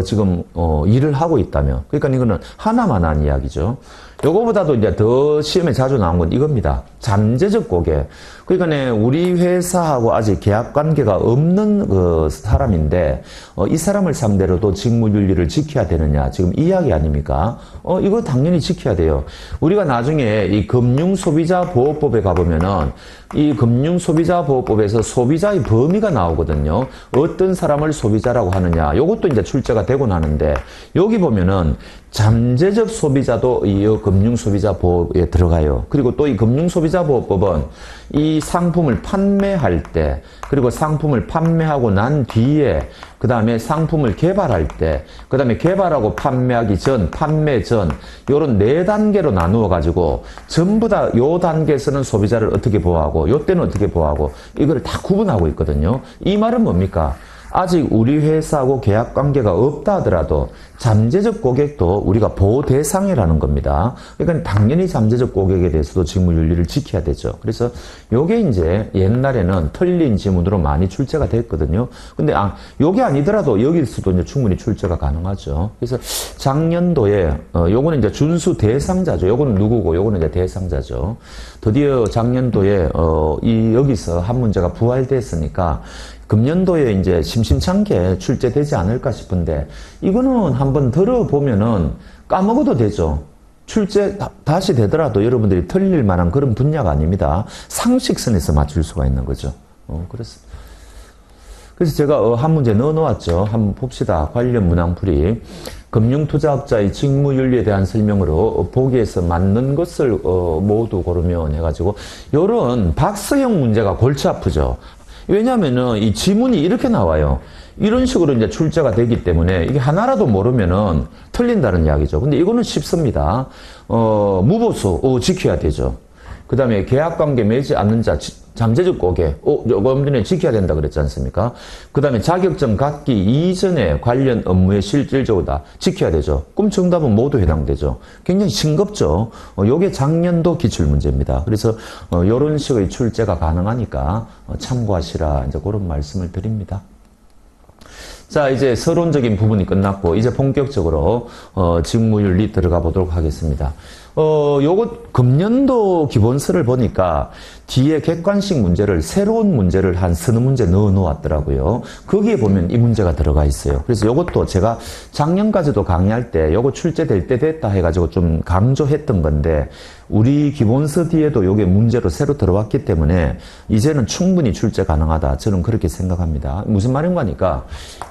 지금 일을 하고 있다면. 그러니까 이거는 하나만 한 이야기죠. 요거보다도 이제 더 시험에 자주 나온 건 이겁니다. 잠재적 고객. 그러니까 우리 회사하고 아직 계약 관계가 없는 사람인데 이 사람을 상대로도 직무윤리를 지켜야 되느냐 지금 이 이야기 아닙니까? 이거 당연히 지켜야 돼요. 우리가 나중에 이 금융소비자보호법에 가보면은 이 금융소비자보호법에서 소비자의 범위가 나오거든요. 어떤 사람을 소비자라고 하느냐. 요것도 이제 출제가 되곤 하는데 여기 보면은 잠재적 소비자도 이 금융소비자보호에 들어가요. 그리고 또 이 금융소비자보호법은 이 상품을 판매할 때 그리고 상품을 판매하고 난 뒤에 그 다음에 상품을 개발할 때 그 다음에 개발하고 판매하기 전, 판매 전 요런 4단계로 나누어 가지고 전부 다 요 단계에서는 소비자를 어떻게 보호하고 요 때는 어떻게 보호하고 이걸 다 구분하고 있거든요. 이 말은 뭡니까? 아직 우리 회사하고 계약 관계가 없다 하더라도 잠재적 고객도 우리가 보호 대상이라는 겁니다. 그러니까 당연히 잠재적 고객에 대해서도 직무윤리를 지켜야 되죠. 그래서 요게 이제 옛날에는 틀린 지문으로 많이 출제가 됐거든요. 근데 요게 아니더라도 여기서도 이제 충분히 출제가 가능하죠. 그래서 작년도에 요거는 이제 준수 대상자죠. 요거는 누구고 요거는 이제 대상자죠. 드디어 작년도에 여기서 한 문제가 부활됐으니까 금년도에 이제 심심찮게 출제되지 않을까 싶은데 이거는 한번 들어보면은 까먹어도 되죠. 출제 다시 되더라도 여러분들이 틀릴 만한 그런 분야가 아닙니다. 상식선에서 맞출 수가 있는 거죠. 그래서 제가 한 문제 넣어놓았죠. 한번 봅시다. 관련 문항풀이. 금융투자업자의 직무윤리에 대한 설명으로 보기에서 맞는 것을 모두 고르면 해가지고 요런 박스형 문제가 골치 아프죠. 왜냐면은 이 지문이 이렇게 나와요. 이런 식으로 이제 출제가 되기 때문에 이게 하나라도 모르면은 틀린다는 이야기죠. 근데 이거는 쉽습니다. 무보수, 지켜야 되죠. 그 다음에 계약관계 맺지 않는 자, 잠재적 고객, 요금 전에 지켜야 된다 그랬지 않습니까? 그 다음에 자격증 갖기 이전에 관련 업무에 실질적으로 다 지켜야 되죠. 그럼 정답은 모두 해당되죠. 굉장히 싱겁죠. 요게 작년도 기출문제입니다. 그래서 요런 식의 출제가 가능하니까 참고하시라 이제 그런 말씀을 드립니다. 자, 이제 서론적인 부분이 끝났고 이제 본격적으로 직무윤리 들어가 보도록 하겠습니다. 요거 금년도 기본서를 보니까 뒤에 객관식 문제를 새로운 문제를 한 서너 문제 넣어 놓았더라고요. 거기에 보면 이 문제가 들어가 있어요. 그래서 요것도 제가 작년까지도 강의할 때 요거 출제될 때 됐다 해가지고 좀 강조했던 건데 우리 기본서 뒤에도 요게 문제로 새로 들어왔기 때문에 이제는 충분히 출제 가능하다. 저는 그렇게 생각합니다. 무슨 말인가 하니까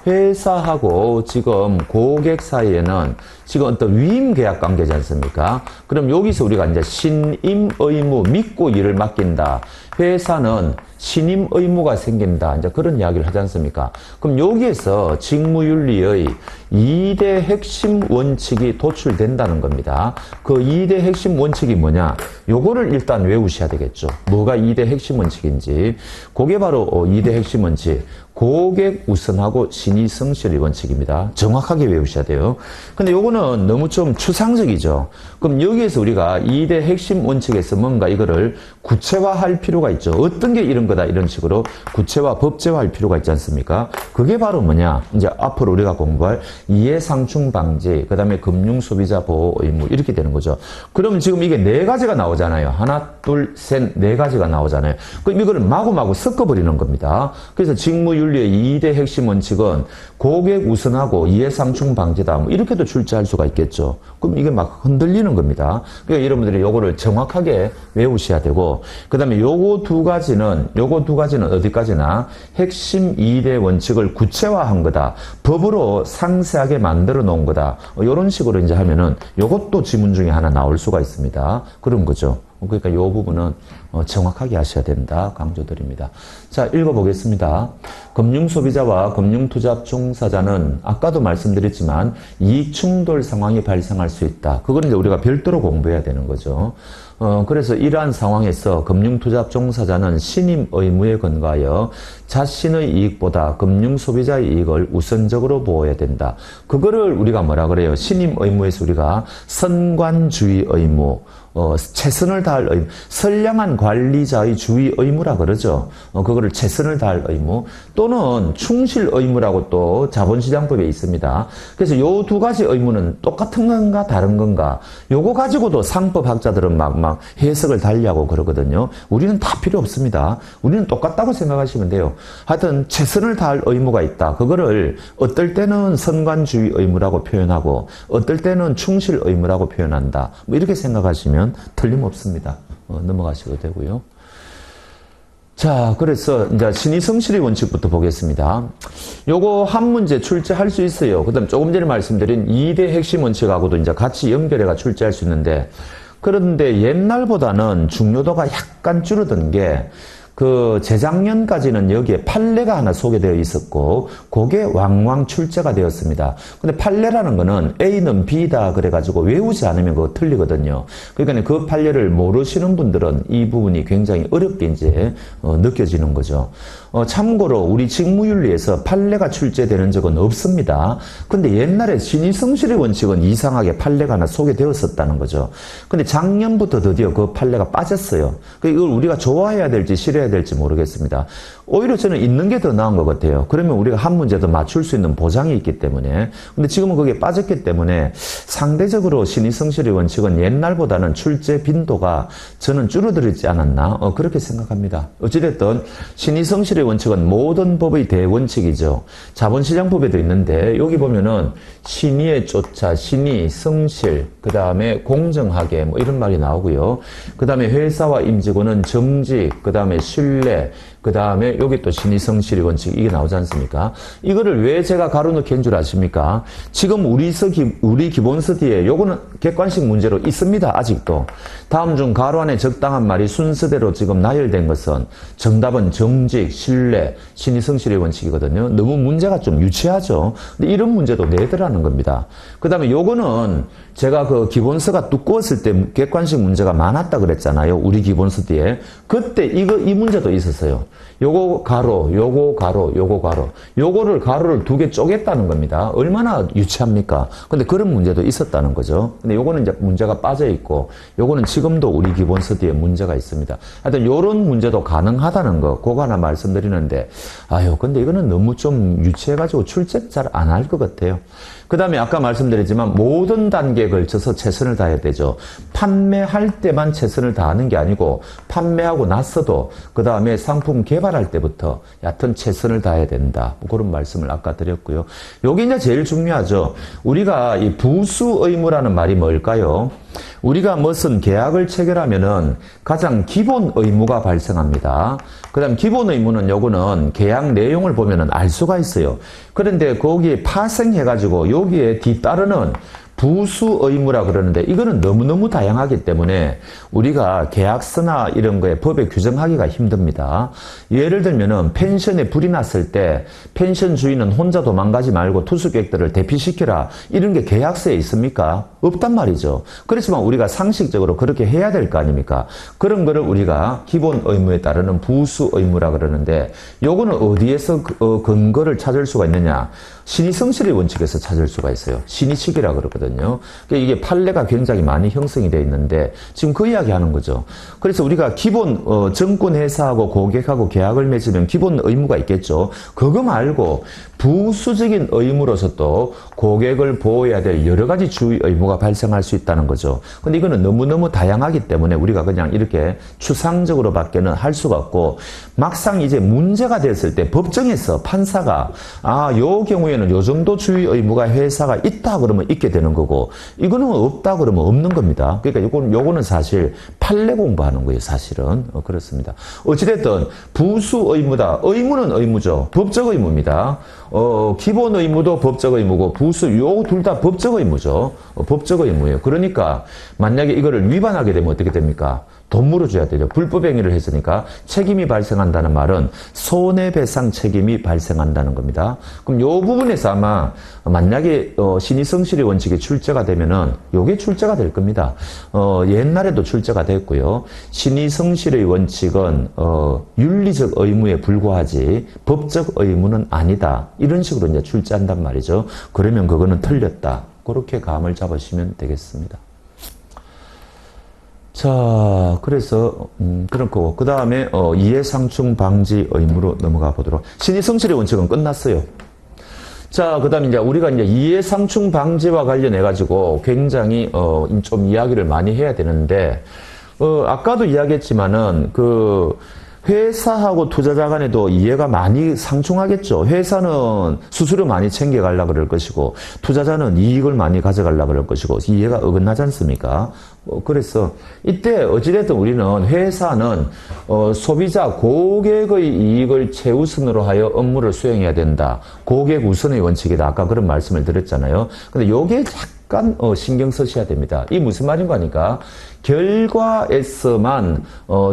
회사하고 지금 고객 사이에는 지금 어떤 위임 계약 관계지 않습니까? 그럼 여기서 우리가 이제 신임 의무 믿고 일을 맡긴다. 회사는 신임 의무가 생긴다. 이제 그런 이야기를 하지 않습니까? 그럼 여기에서 직무윤리의 2대 핵심 원칙이 도출된다는 겁니다. 그 2대 핵심 원칙이 뭐냐? 요거를 일단 외우셔야 되겠죠. 뭐가 2대 핵심 원칙인지. 그게 바로 2대 핵심 원칙. 고객 우선하고 신의 성실의 원칙입니다. 정확하게 외우셔야 돼요. 근데 요거는 너무 좀 추상적이죠. 그럼 여기에서 우리가 2대 핵심 원칙에서 뭔가 이거를 구체화할 필요가 있죠. 어떤 게 이런 거다 이런 식으로 구체화, 법제화할 필요가 있지 않습니까? 그게 바로 뭐냐? 이제 앞으로 우리가 공부할 이해상충 방지, 그 다음에 금융소비자 보호 의무 이렇게 되는 거죠. 그럼 지금 이게 네 가지가 나오잖아요. 하나, 둘, 셋, 네 가지가 나오잖아요. 그럼 이거를 마구마구 섞어버리는 겁니다. 그래서 직무윤리의 2대 핵심 원칙은 고객 우선하고 이해상충 방지다. 뭐 이렇게도 출제할 수가 있겠죠. 그럼 이게 막 흔들리는 겁니다. 그러니까 여러분들이 요거를 정확하게 외우셔야 되고, 그 다음에 요거 두 가지는 어디까지나 핵심 2대 원칙을 구체화한 거다. 법으로 상세하게 만들어 놓은 거다. 요런 식으로 이제 하면은 요것도 지문 중에 하나 나올 수가 있습니다. 그런 거죠. 그러니까 요 부분은 정확하게 하셔야 된다 강조드립니다. 자, 읽어보겠습니다. 금융소비자와 금융투잡 종사자는 아까도 말씀드렸지만 이익충돌 상황이 발생할 수 있다. 그건 이제 우리가 별도로 공부해야 되는 거죠. 그래서 이러한 상황에서 금융투잡 종사자는 신임 의무에 근거하여 자신의 이익보다 금융소비자의 이익을 우선적으로 보호해야 된다. 그거를 우리가 뭐라 그래요? 신임 의무에서 우리가 선관주의 의무, 최선을 다할 의무, 선량한 관리자의 주의 의무라 그러죠. 그거를 최선을 다할 의무 또는 충실 의무라고 또 자본시장법에 있습니다. 그래서 요 두 가지 의무는 똑같은 건가 다른 건가? 요거 가지고도 상법학자들은 막 해석을 달리하고 그러거든요. 우리는 다 필요 없습니다. 우리는 똑같다고 생각하시면 돼요. 하여튼 최선을 다할 의무가 있다. 그거를 어떨 때는 선관주의 의무라고 표현하고 어떨 때는 충실 의무라고 표현한다. 뭐 이렇게 생각하시면 틀림없습니다. 넘어가셔도 되고요. 자, 그래서 이제 신의 성실의 원칙부터 보겠습니다. 요거 한 문제 출제할 수 있어요. 그다음 조금 전에 말씀드린 2대 핵심 원칙하고도 이제 같이 연결해가 출제할 수 있는데, 그런데 옛날보다는 중요도가 약간 줄어든 게 재작년까지는 여기에 판례가 하나 소개되어 있었고, 그게 왕왕 출제가 되었습니다. 근데 판례라는 거는 A는 B다 그래가지고 외우지 않으면 그거 틀리거든요. 그러니까 그 판례를 모르시는 분들은 이 부분이 굉장히 어렵게 이제 느껴지는 거죠. 참고로 우리 직무윤리에서 판례가 출제되는 적은 없습니다. 근데 옛날에 신의 성실의 원칙은 이상하게 판례가 하나 소개되었었다는 거죠. 근데 작년부터 드디어 그 판례가 빠졌어요. 이걸 우리가 좋아해야 될지 싫어해야 될지 모르겠습니다. 오히려 저는 있는 게 더 나은 것 같아요. 그러면 우리가 한 문제 더 맞출 수 있는 보장이 있기 때문에. 근데 지금은 그게 빠졌기 때문에 상대적으로 신의 성실의 원칙은 옛날보다는 출제 빈도가 저는 줄어들지 않았나 그렇게 생각합니다. 어찌됐든 신의 성실의 원칙은 모든 법의 대원칙이죠. 자본시장법에도 있는데 여기 보면은 신의에 쫓아, 신의, 성실, 그 다음에 공정하게 뭐 이런 말이 나오고요. 그 다음에 회사와 임직원은 정직, 그 다음에 신뢰, 그 다음에 여기 또 신의 성실의 원칙 이게 나오지 않습니까? 이거를 왜 제가 가로넣기 한 줄 아십니까? 지금 우리 기본서 뒤에 요거는 객관식 문제로 있습니다. 아직도. 다음 중 가로 안에 적당한 말이 순서대로 지금 나열된 것은 정답은 정직, 신뢰, 신의 성실의 원칙이거든요. 너무 문제가 좀 유치하죠. 근데 이런 문제도 내더라는 겁니다. 그 다음에 요거는 제가 기본서가 두꺼웠을 때 객관식 문제가 많았다 그랬잖아요. 우리 기본서 뒤에. 그때 이 문제도 있었어요. 요거 가로, 요거 가로, 요거 가로. 요거를 가로를 두 개 쪼갰다는 겁니다. 얼마나 유치합니까? 근데 그런 문제도 있었다는 거죠. 근데 요거는 이제 문제가 빠져 있고, 요거는 지금도 우리 기본서 뒤에 문제가 있습니다. 하여튼 요런 문제도 가능하다는 거, 그거 하나 말씀드리는데, 근데 이거는 너무 좀 유치해가지고 출제 잘 안 할 것 같아요. 그 다음에 아까 말씀드렸지만 모든 단계에 걸쳐서 최선을 다해야 되죠. 판매할 때만 최선을 다하는 게 아니고 판매하고 나서도 그 다음에 상품 개발할 때부터 얕은 최선을 다해야 된다. 그런 말씀을 아까 드렸고요. 요게 이제 제일 중요하죠. 우리가 이 부수 의무라는 말이 뭘까요? 우리가 무슨 계약을 체결하면은 가장 기본 의무가 발생합니다. 그 다음 기본 의무는 요거는 계약 내용을 보면은 알 수가 있어요. 그런데 거기에 파생해가지고 여기에 뒤따르는 부수 의무라 그러는데 이거는 너무너무 다양하기 때문에 우리가 계약서나 이런 거에 법에 규정하기가 힘듭니다. 예를 들면은 펜션에 불이 났을 때 펜션 주인은 혼자 도망가지 말고 투숙객들을 대피시켜라. 이런 게 계약서에 있습니까? 없단 말이죠. 그렇지만 우리가 상식적으로 그렇게 해야 될 거 아닙니까? 그런 거를 우리가 기본 의무에 따르는 부수 의무라 그러는데 요거는 어디에서 근거를 찾을 수가 있느냐? 신의성실의 원칙에서 찾을 수가 있어요. 신의칙이라 그러거든요. 그러니까 이게 판례가 굉장히 많이 형성이 되어 있는데 지금 그 이야기 하는 거죠. 그래서 우리가 기본 증권회사하고 고객하고 계약을 맺으면 기본 의무가 있겠죠. 그거 말고 부수적인 의무로서 또 고객을 보호해야 될 여러 가지 주의 의무가 발생할 수 있다는 거죠. 근데 이거는 너무너무 다양하기 때문에 우리가 그냥 이렇게 추상적으로밖에는 할 수가 없고 막상 이제 문제가 됐을 때 법정에서 판사가 요 경우에는 요 정도 주의 의무가 회사가 있다 그러면 있게 되는 거고 이거는 없다 그러면 없는 겁니다. 그러니까 요거는 사실 판례 공부하는 거예요, 사실은. 그렇습니다. 어찌됐든 부수 의무다. 의무는 의무죠. 법적 의무입니다. 기본 의무도 법적 의무고 부수 요 둘 다 법적 의무죠. 법적 의무예요. 그러니까 만약에 이거를 위반하게 되면 어떻게 됩니까? 돈 물어줘야 되죠. 불법 행위를 했으니까 책임이 발생한다는 말은 손해배상 책임이 발생한다는 겁니다. 그럼 요 부분에서 아마 만약에 신의성실의 원칙이 출제가 되면은 요게 출제가 될 겁니다. 옛날에도 출제가 됐고요. 신의성실의 원칙은 윤리적 의무에 불과하지 법적 의무는 아니다. 이런 식으로 이제 출제한단 말이죠. 그러면 그거는 틀렸다. 그렇게 감을 잡으시면 되겠습니다. 자, 그래서 그런 거고 그 다음에 이해상충 방지 의무로 넘어가 보도록. 신의성실의 원칙은 끝났어요. 자, 그 다음에 이제 우리가 이제 이해상충 방지와 관련해 가지고 굉장히 좀 이야기를 많이 해야 되는데 아까도 이야기했지만은 회사하고 투자자 간에도 이해가 많이 상충하겠죠. 회사는 수수료 많이 챙겨가려고 그럴 것이고 투자자는 이익을 많이 가져가려고 그럴 것이고 이해가 어긋나지 않습니까? 그래서 이때 어찌됐든 우리는 회사는 소비자 고객의 이익을 최우선으로 하여 업무를 수행해야 된다. 고객 우선의 원칙이다. 아까 그런 말씀을 드렸잖아요. 근데 요게 약간 신경 쓰셔야 됩니다. 이게 무슨 말인가 하니까 결과에서만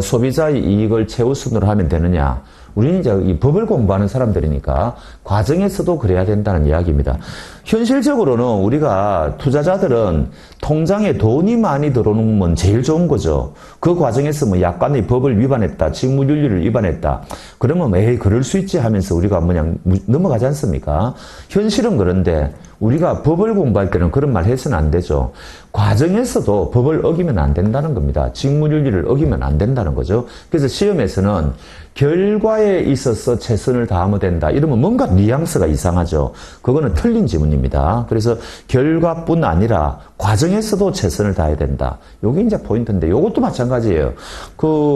소비자의 이익을 최우선으로 하면 되느냐. 우리는 이제 이 법을 공부하는 사람들이니까 과정에서도 그래야 된다는 이야기입니다. 현실적으로는 우리가 투자자들은 통장에 돈이 많이 들어오면 제일 좋은 거죠. 그 과정에서 뭐 약간의 법을 위반했다, 직무윤리를 위반했다. 그러면 에이 그럴 수 있지 하면서 우리가 그냥 넘어가지 않습니까? 현실은 그런데 우리가 법을 공부할 때는 그런 말 해서는 안 되죠. 과정에서도 법을 어기면 안 된다는 겁니다. 직무윤리를 어기면 안 된다는 거죠. 그래서 시험에서는 결과에 있어서 최선을 다하면 된다. 이러면 뭔가 뉘앙스가 이상하죠. 그거는 틀린 지문입니다. 그래서 결과뿐 아니라 과정에서도 최선을 다해야 된다. 요게 이제 포인트인데 요것도 마찬가지예요.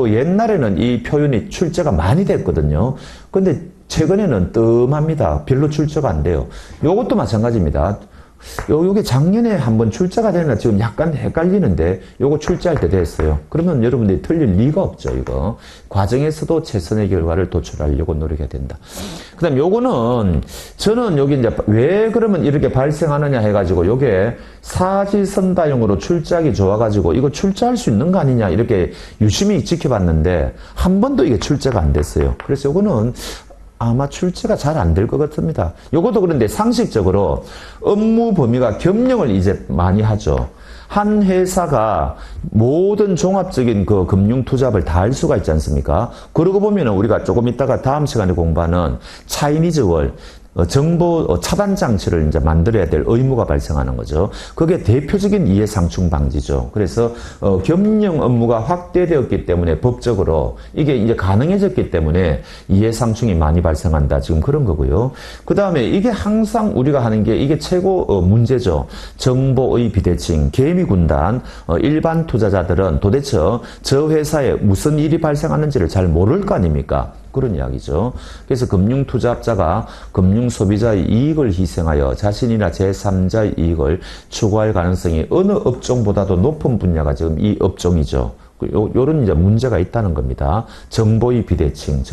옛날에는 이 표현이 출제가 많이 됐거든요. 근데 최근에는 뜸합니다. 별로 출제가 안 돼요. 요것도 마찬가지입니다. 요게 작년에 한번 출제가 되나 지금 약간 헷갈리는데 요거 출제할 때 됐어요. 그러면 여러분들이 틀릴 리가 없죠, 이거. 과정에서도 최선의 결과를 도출하려고 노력해야 된다. 그 다음 요거는 저는 여기 이제 왜 그러면 이렇게 발생하느냐 해가지고 요게 사지선다용으로 출제하기 좋아가지고 이거 출제할 수 있는 거 아니냐 이렇게 유심히 지켜봤는데 한 번도 이게 출제가 안 됐어요. 그래서 요거는 아마 출제가 잘 안 될 것 같습니다. 요것도 그런데 상식적으로 업무 범위가 겸용을 이제 많이 하죠. 한 회사가 모든 종합적인 금융 투잡을 다 할 수가 있지 않습니까? 그러고 보면 우리가 조금 이따가 다음 시간에 공부하는 차이니즈월 정보 차단 장치를 이제 만들어야 될 의무가 발생하는 거죠. 그게 대표적인 이해상충 방지죠. 그래서 겸용 업무가 확대되었기 때문에 법적으로 이게 이제 가능해졌기 때문에 이해상충이 많이 발생한다. 지금 그런 거고요. 그 다음에 이게 항상 우리가 하는 게 이게 최고 문제죠. 정보의 비대칭, 개미 군단, 일반 투자자들은 도대체 저 회사에 무슨 일이 발생하는지를 잘 모를 거 아닙니까? 그런 이야기죠. 그래서 금융투자업자가 금융소비자의 이익을 희생하여 자신이나 제3자의 이익을 추구할 가능성이 어느 업종보다도 높은 분야가 지금 이 업종이죠. 요런 이제 문제가 있다는 겁니다. 정보의 비대칭.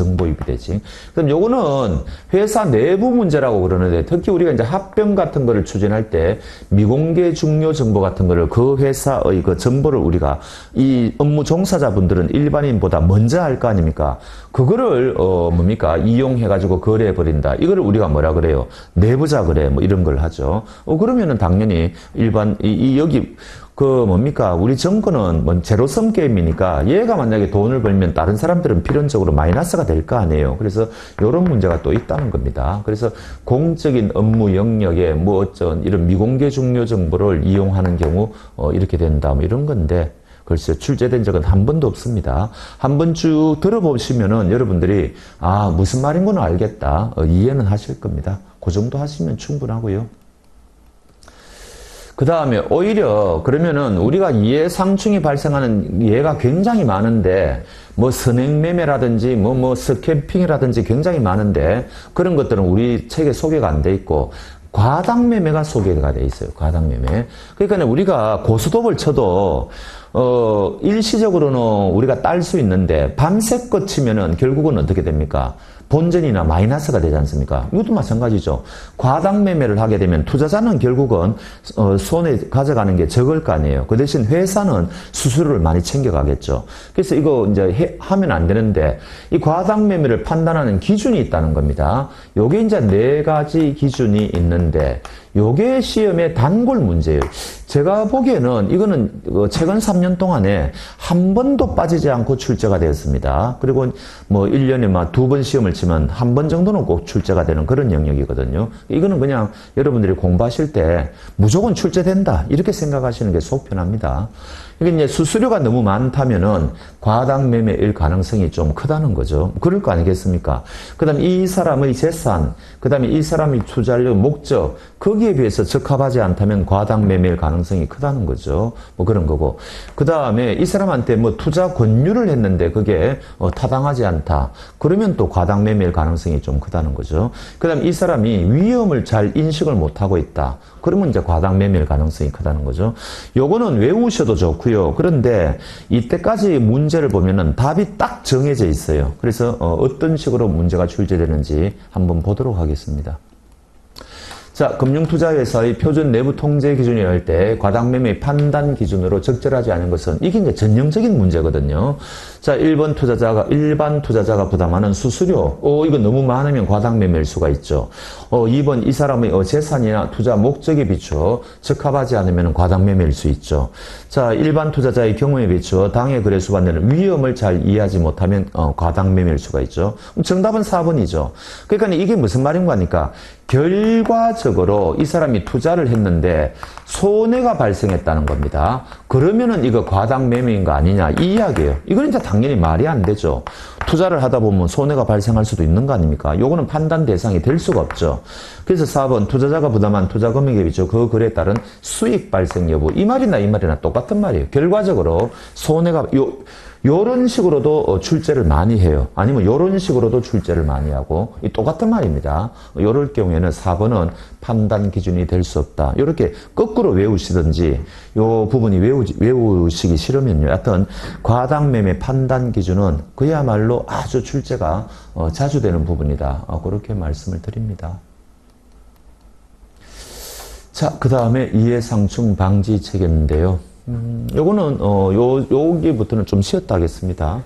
그럼 요거는 회사 내부 문제라고 그러는데, 특히 우리가 이제 합병 같은 거를 추진할 때 미공개 중요 정보 같은 거를 그 회사의 그 정보를 우리가 이 업무 종사자분들은 일반인보다 먼저 할 거 아닙니까? 그거를 뭡니까? 이용해가지고 거래해버린다. 이거를 우리가 뭐라 그래요? 내부자 거래 뭐 이런 걸 하죠. 그러면은 당연히 일반 여기 뭡니까? 우리 정권은 뭐 제로섬 게임이니까 얘가 만약에 돈을 벌면 다른 사람들은 필연적으로 마이너스가 될 거 아니에요. 그래서 이런 문제가 또 있다는 겁니다. 그래서 공적인 업무 영역에 뭐 어쩐 이런 미공개 중요 정보를 이용하는 경우 이렇게 된다 뭐 이런 건데, 글쎄 출제된 적은 한 번도 없습니다. 한번 쭉 들어보시면은 여러분들이 무슨 말인 건 알겠다. 이해는 하실 겁니다. 그 정도 하시면 충분하고요. 그 다음에 오히려 그러면은 우리가 이해상충이 발생하는 예가 굉장히 많은데, 뭐 선행매매라든지 뭐 스캠핑이라든지 굉장히 많은데, 그런 것들은 우리 책에 소개가 안 돼 있고 과당매매가 소개가 돼 있어요. 과당매매. 그러니까 우리가 고스톱을 쳐도 일시적으로는 우리가 딸 수 있는데 밤새 거치면은 결국은 어떻게 됩니까? 본전이나 마이너스가 되지 않습니까? 이것도 마찬가지죠. 과당 매매를 하게 되면 투자자는 결국은 손에 가져가는 게 적을 거 아니에요. 그 대신 회사는 수수료를 많이 챙겨가겠죠. 그래서 이거 이제 하면 안 되는데, 이 과당 매매를 판단하는 기준이 있다는 겁니다. 요게 이제 4가지 기준이 있는데, 요게 시험의 단골 문제예요. 제가 보기에는 이거는 최근 3년 동안에 한 번도 빠지지 않고 출제가 되었습니다. 그리고 뭐 1년에 막 2번 시험을 치면 한 번 정도는 꼭 출제가 되는 그런 영역이거든요. 이거는 그냥 여러분들이 공부하실 때 무조건 출제된다 이렇게 생각하시는 게 속 편합니다. 이게 이제 수수료가 너무 많다면은 과당 매매일 가능성이 좀 크다는 거죠. 그럴 거 아니겠습니까? 그 다음에 이 사람의 재산, 그 다음에 이 사람이 투자하려는 목적, 거기에 비해서 적합하지 않다면 과당 매매일 가능성이 크다는 거죠. 뭐 그런 거고. 그 다음에 이 사람한테 뭐 투자 권유를 했는데 그게 타당하지 않다. 그러면 또 과당 매매일 가능성이 좀 크다는 거죠. 그 다음에 이 사람이 위험을 잘 인식을 못하고 있다. 그러면 이제 과당 매매일 가능성이 크다는 거죠. 요거는 외우셔도 좋고요. 그런데 이때까지 문제를 보면은 답이 딱 정해져 있어요. 그래서 어떤 식으로 문제가 출제되는지 한번 보도록 하겠습니다. 자, 금융투자회사의 표준 내부 통제 기준이라 할 때 과당매매 판단 기준으로 적절하지 않은 것은 이게 이제 전형적인 문제거든요. 자, 1번 투자자가 일반 투자자가 부담하는 수수료. 이거 너무 많으면 과당매매일 수가 있죠. 2번 이 사람의 재산이나 투자 목적에 비추어 적합하지 않으면 과당매매일 수 있죠. 자, 일반 투자자의 경우에 비추어 당해 거래소 받는 위험을 잘 이해하지 못하면 과당매매일 수가 있죠. 정답은 4번이죠. 그러니까 이게 무슨 말인가 하니까 결과적으로 이 사람이 투자를 했는데 손해가 발생했다는 겁니다. 그러면은 이거 과당 매매인 거 아니냐 이 이야기예요. 이건 이제 당연히 말이 안 되죠. 투자를 하다 보면 손해가 발생할 수도 있는 거 아닙니까? 요거는 판단 대상이 될 수가 없죠. 그래서 4번 투자자가 부담한 투자 금액에 비춰 그 거래에 따른 수익 발생 여부. 이 말이나 이 말이나 똑같은 말이에요. 결과적으로 손해가 요런 식으로도 출제를 많이 해요. 아니면 요런 식으로도 출제를 많이 하고 똑같은 말입니다. 요럴 경우에는 4번은 판단 기준이 될 수 없다. 요렇게 거꾸로 외우시든지 요 부분이 외우시기 싫으면요. 하여튼 과당매매 판단 기준은 그야말로 아주 출제가 자주 되는 부분이다. 그렇게 말씀을 드립니다. 자, 그 다음에 이해상충 방지 체계인데요. 요거는, 여기부터는 좀 쉬었다 하겠습니다.